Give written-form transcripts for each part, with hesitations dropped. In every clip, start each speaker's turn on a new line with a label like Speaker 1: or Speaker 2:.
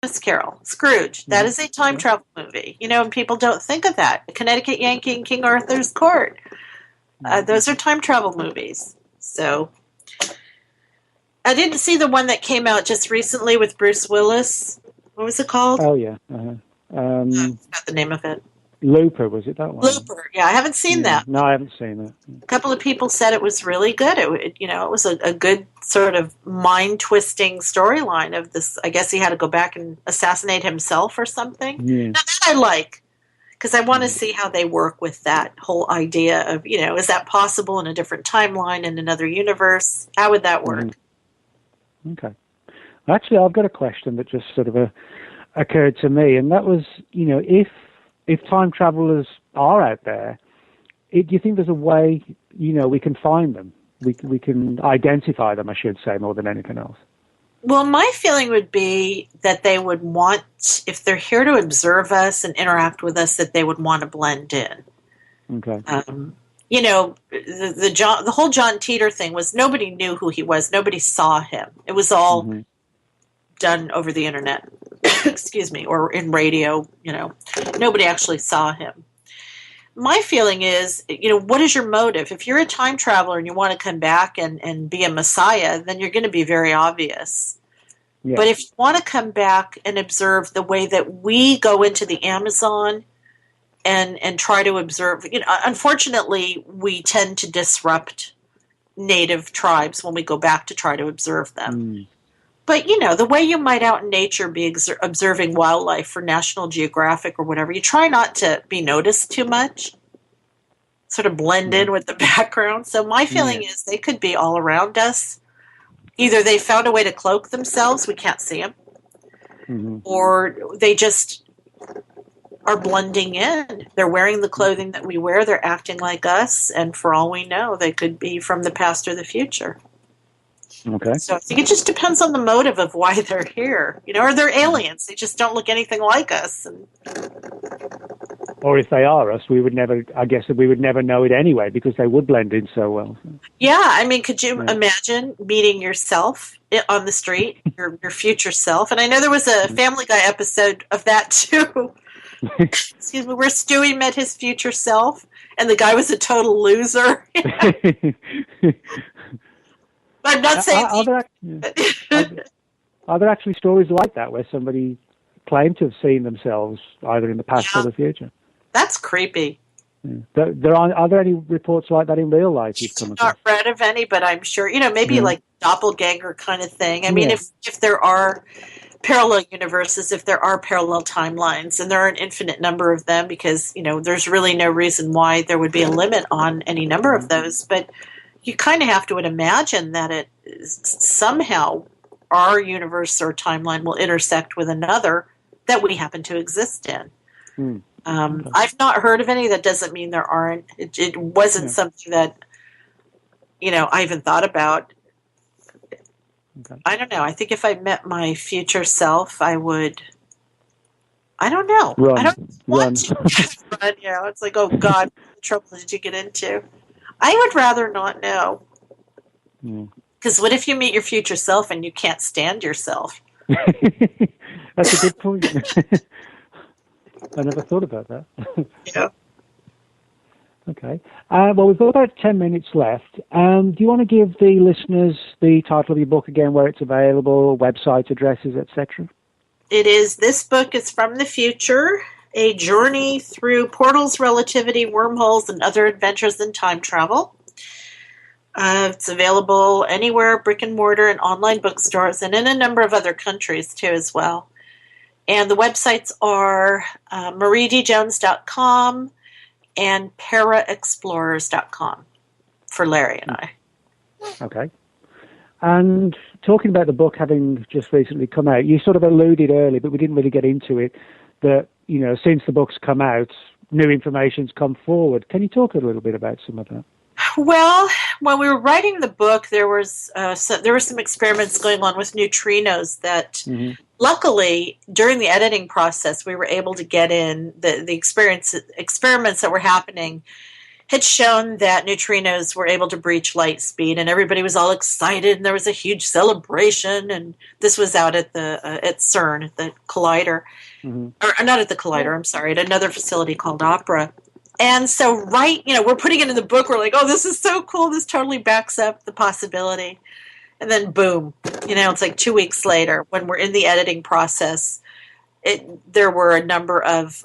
Speaker 1: Christmas Carol, Scrooge. That is a time travel movie. And people don't think of that. Connecticut Yankee and King Arthur's Court. Those are time travel movies. So I didn't see the one that came out just recently with Bruce Willis. What was it called?
Speaker 2: Oh, yeah.
Speaker 1: I forgot the name of it.
Speaker 2: Looper, was it that one?
Speaker 1: Looper. Yeah, I haven't seen that.
Speaker 2: No, I haven't seen that.
Speaker 1: A couple of people said it was really good. It was a good sort of mind-twisting storyline of this. I guess he had to go back and assassinate himself or something.
Speaker 2: Yeah.
Speaker 1: Now, that I like, because I want to see how they work with that whole idea of, is that possible in a different timeline, in another universe? How would that work?
Speaker 2: Okay. Actually, I've got a question that just sort of occurred to me, and that was, if time travelers are out there, do you think there's a way, we can find them? We can identify them, I should say, more than anything else.
Speaker 1: Well, my feeling would be that they would want, if they're here to observe us and interact with us, that they would want to blend in.
Speaker 2: Okay.
Speaker 1: The whole John Teeter thing was nobody knew who he was. Nobody saw him. It was all done over the internet, excuse me, or in radio. Nobody actually saw him. My feeling is, what is your motive? If you're a time traveler and you want to come back and be a messiah, then you're going to be very obvious. Yeah. But if you want to come back and observe the way that we go into the Amazon and try to observe, unfortunately, we tend to disrupt native tribes when we go back to try to observe them. But, the way you might out in nature be observing wildlife for National Geographic or whatever, you try not to be noticed too much, sort of blend in with the background. So my feeling is they could be all around us. Either they found a way to cloak themselves, we can't see them, or they just are blending in. They're wearing the clothing that we wear, they're acting like us, and for all we know, they could be from the past or the future.
Speaker 2: Okay.
Speaker 1: So I think it just depends on the motive of why they're here. Or they're aliens. They just don't look anything like us.
Speaker 2: Or if they are us, we would never know it anyway because they would blend in so well.
Speaker 1: Yeah, I mean, could you imagine meeting yourself on the street, your future self? And I know there was a Family Guy episode of that too. Excuse me, where Stewie met his future self, and the guy was a total loser. I'm not saying.
Speaker 2: Are there actually stories like that where somebody claimed to have seen themselves either in the past or the future?
Speaker 1: That's creepy.
Speaker 2: Yeah. Are there any reports like that in real life you've come across?
Speaker 1: Not read of any, but I'm sure maybe like doppelganger kind of thing. I mean, if there are parallel universes, if there are parallel timelines, and there are an infinite number of them, because there's really no reason why there would be a limit on any number of those, but you kind of have to imagine that it somehow our universe or timeline will intersect with another that we happen to exist in. Okay. I've not heard of any. That doesn't mean there aren't. It wasn't something that I even thought about. Okay. I don't know. I think if I met my future self, I would. I don't know.
Speaker 2: Run.
Speaker 1: I don't want to run. It's like, oh God, what trouble did you get into? I would rather not know. Because what if you meet your future self and you can't stand yourself?
Speaker 2: That's a good point. I never thought about that.
Speaker 1: Yeah.
Speaker 2: Okay. Well, we've got about 10 minutes left. Do you want to give the listeners the title of your book again, where it's available, website addresses, etc.?
Speaker 1: It is This Book is from the Future, a journey through portals, relativity, wormholes, and other adventures in time travel. It's available anywhere, brick and mortar and online bookstores, and in a number of other countries too as well. And the websites are mariedjones.com and paraexplorers.com for Larry and I.
Speaker 2: Okay. And talking about the book having just recently come out, you sort of alluded early, but we didn't really get into it, that, since the book's come out, new information's come forward. Can you talk a little bit about some of that?
Speaker 1: Well, when we were writing the book, there were some experiments going on with neutrinos that, luckily, during the editing process, we were able to get in the experiments that were happening had shown that neutrinos were able to breach light speed, and everybody was all excited, and there was a huge celebration. And this was out at the at CERN, at the collider, or not at the collider. I'm sorry, at another facility called Opera. And so, we're putting it in the book. We're like, oh, this is so cool. This totally backs up the possibility. And then, boom, it's like 2 weeks later when we're in the editing process. There were a number of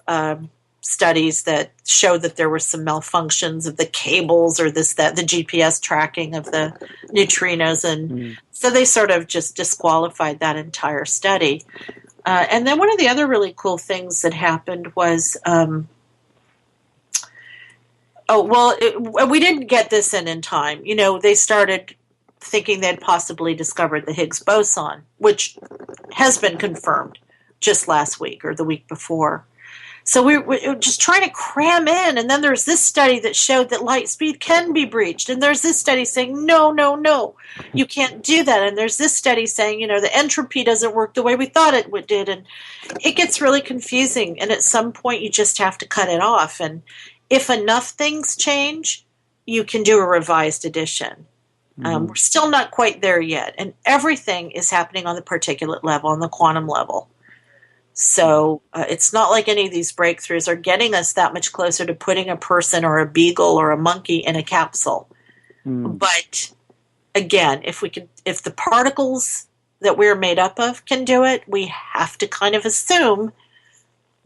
Speaker 1: studies that showed that there were some malfunctions of the cables or the GPS tracking of the neutrinos. And so they sort of just disqualified that entire study. And then one of the other really cool things that happened was... we didn't get this in time. They started thinking they'd possibly discovered the Higgs boson, which has been confirmed just last week or the week before. So we're just trying to cram in, and then there's this study that showed that light speed can be breached, and there's this study saying, no, you can't do that, and there's this study saying, the entropy doesn't work the way we thought it did, and it gets really confusing, and at some point you just have to cut it off, and if enough things change, you can do a revised edition. We're still not quite there yet. And everything is happening on the particulate level, on the quantum level. So it's not like any of these breakthroughs are getting us that much closer to putting a person or a beagle or a monkey in a capsule. But again, if the particles that we're made up of can do it, we have to kind of assume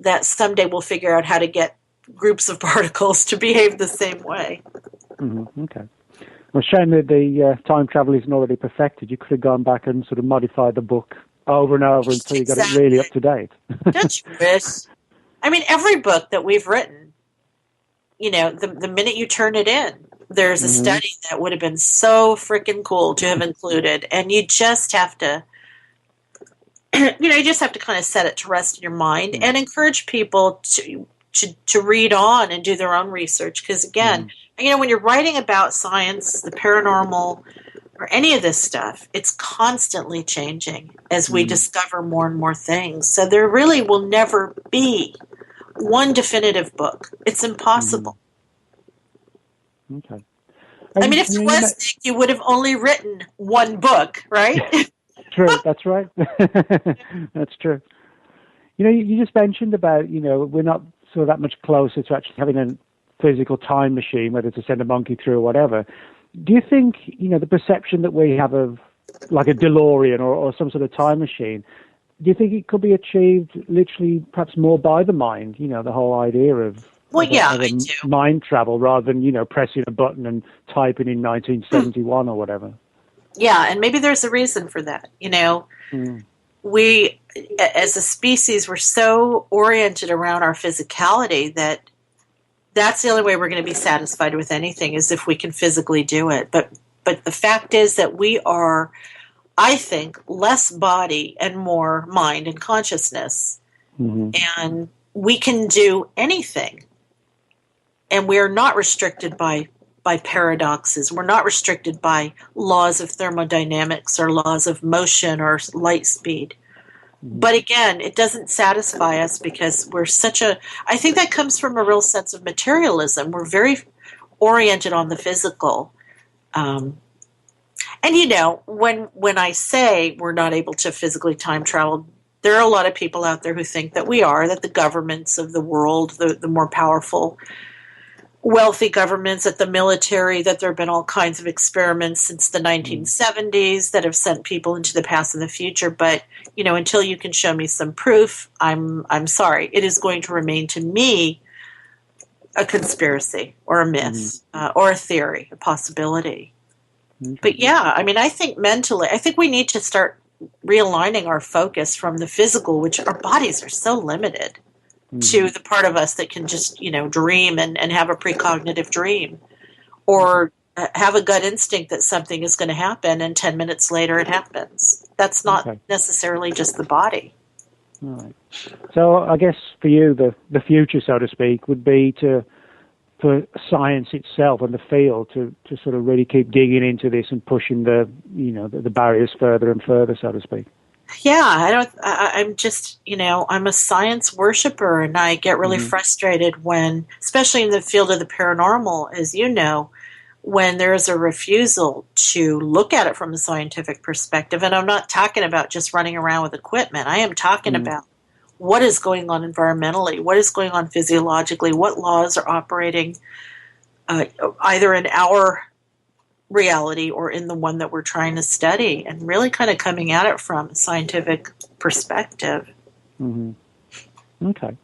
Speaker 1: that someday we'll figure out how to get groups of particles to behave the same way.
Speaker 2: Okay. Well, shame that the time travel isn't already perfected. You could have gone back and sort of modified the book over and over until you got it really up to date.
Speaker 1: Don't you wish? I mean, every book that we've written, the minute you turn it in, there's a study that would have been so freaking cool to have included, and you just have to, kind of set it to rest in your mind and encourage people to read on and do their own research. Because again, when you're writing about science, the paranormal, or any of this stuff, it's constantly changing as we discover more and more things. So there really will never be one definitive book. It's impossible.
Speaker 2: Okay.
Speaker 1: I mean, if it was, Nick, you would have only written one book, right?
Speaker 2: True, that's right. That's true. You just mentioned about, we're not sort of that much closer to actually having a physical time machine, whether to send a monkey through or whatever. Do you think, the perception that we have of like a DeLorean or some sort of time machine, do you think it could be achieved literally perhaps more by the mind, the whole idea of,
Speaker 1: I do.
Speaker 2: Mind travel rather than, pressing a button and typing in 1971 or whatever?
Speaker 1: Yeah, and maybe there's a reason for that. We, as a species, we're so oriented around our physicality that's the only way we're going to be satisfied with anything is if we can physically do it. But the fact is that we are, I think, less body and more mind and consciousness. And we can do anything. And we are not restricted by paradoxes. We're not restricted by laws of thermodynamics or laws of motion or light speed. But again, it doesn't satisfy us because we're I think that comes from a real sense of materialism. We're very oriented on the physical. And when I say we're not able to physically time travel, there are a lot of people out there who think that we are, that the governments of the world, the more powerful, wealthy governments, at the military, that there have been all kinds of experiments since the 1970s that have sent people into the past and the future. But, until you can show me some proof, I'm sorry. It is going to remain to me a conspiracy or a myth or a theory, a possibility. But yeah, I mean, I think mentally, we need to start realigning our focus from the physical, which our bodies are so limited, to the part of us that can just, dream and have a precognitive dream or have a gut instinct that something is going to happen and 10 minutes later it happens. That's not necessarily just the body.
Speaker 2: All right. So I guess for you, the future, so to speak, would be for science itself and the field to sort of really keep digging into this and pushing the barriers further and further, so to speak.
Speaker 1: Yeah, I'm just, I'm a science worshiper, and I get really frustrated when, especially in the field of the paranormal, as you know, when there is a refusal to look at it from a scientific perspective. And I'm not talking about just running around with equipment. I am talking about what is going on environmentally, what is going on physiologically, what laws are operating either in our reality or in the one that we're trying to study, and really kind of coming at it from a scientific perspective.
Speaker 2: Okay.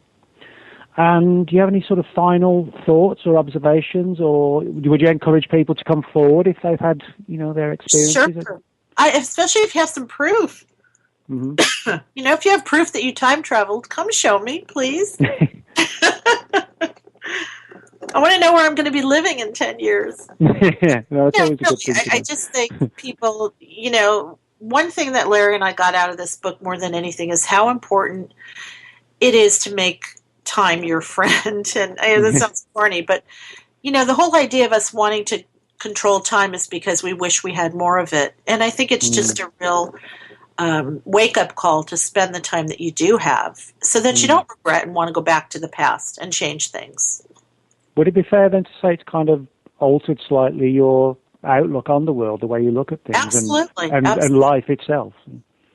Speaker 2: And do you have any sort of final thoughts or observations, or would you encourage people to come forward if they've had, their experiences?
Speaker 1: Sure. Especially if you have some proof. If you have proof that you time traveled, come show me, please. I want to know where I'm going to be living in 10 years.
Speaker 2: That's always a good thing to
Speaker 1: I just think people, one thing that Larry and I got out of this book more than anything is how important it is to make time your friend. And that sounds corny, but, the whole idea of us wanting to control time is because we wish we had more of it. And I think it's just a real wake-up call to spend the time that you do have so that you don't regret and want to go back to the past and change things.
Speaker 2: Would it be fair then to say it's kind of altered slightly your outlook on the world, the way you look at things,
Speaker 1: Absolutely.
Speaker 2: and life itself?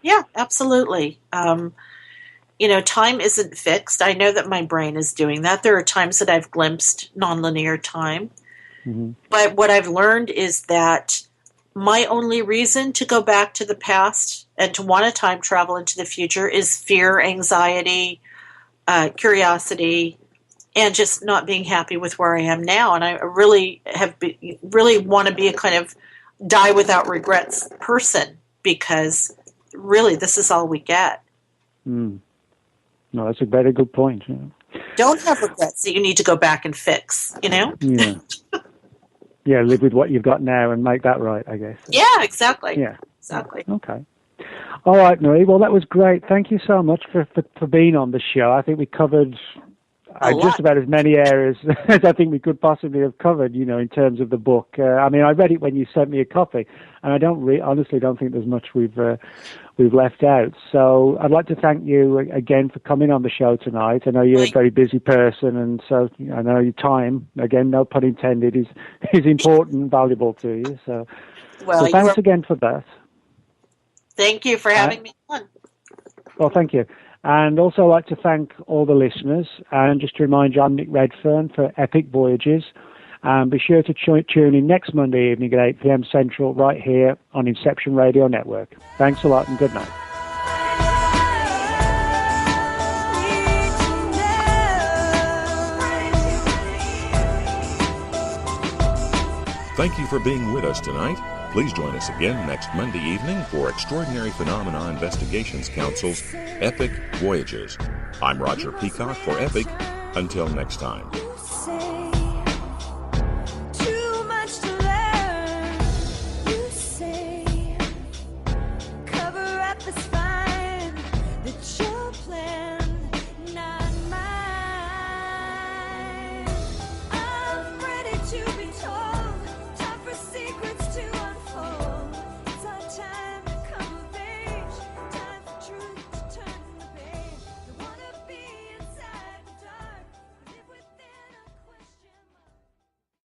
Speaker 1: Yeah, absolutely. Time isn't fixed. I know that my brain is doing that. There are times that I've glimpsed nonlinear time. But what I've learned is that my only reason to go back to the past and to want to time travel into the future is fear, anxiety, curiosity, and just not being happy with where I am now. And I really really want to be a kind of die without regrets person, because really this is all we get.
Speaker 2: No, that's a very good point. Yeah.
Speaker 1: Don't have regrets that you need to go back and fix,
Speaker 2: Yeah. Yeah, live with what you've got now and make that right, I guess.
Speaker 1: Yeah, exactly.
Speaker 2: Yeah.
Speaker 1: Exactly.
Speaker 2: Okay. All right, Marie. Well, that was great. Thank you so much for being on the show. I think we covered just about as many areas as I think we could possibly have covered, in terms of the book. I read it when you sent me a copy, and I honestly don't think there's much we've left out. So I'd like to thank you again for coming on the show tonight. I know you're a very busy person, and so I know your time, again, no pun intended, is important and valuable to you. So thanks again for that.
Speaker 1: Thank you for having me on.
Speaker 2: Well, thank you. And also I'd like to thank all the listeners. And just to remind you, I'm Nick Redfern for E.P.I.C Voyages. Be sure to tune in next Monday evening at 8 p.m. Central right here on Inception Radio Network. Thanks a lot and good night.
Speaker 3: Thank you for being with us tonight. Please join us again next Monday evening for Extraordinary Phenomena Investigations Council's E.P.I.C Voyages. I'm Roger Peacock for E.P.I.C. Until next time.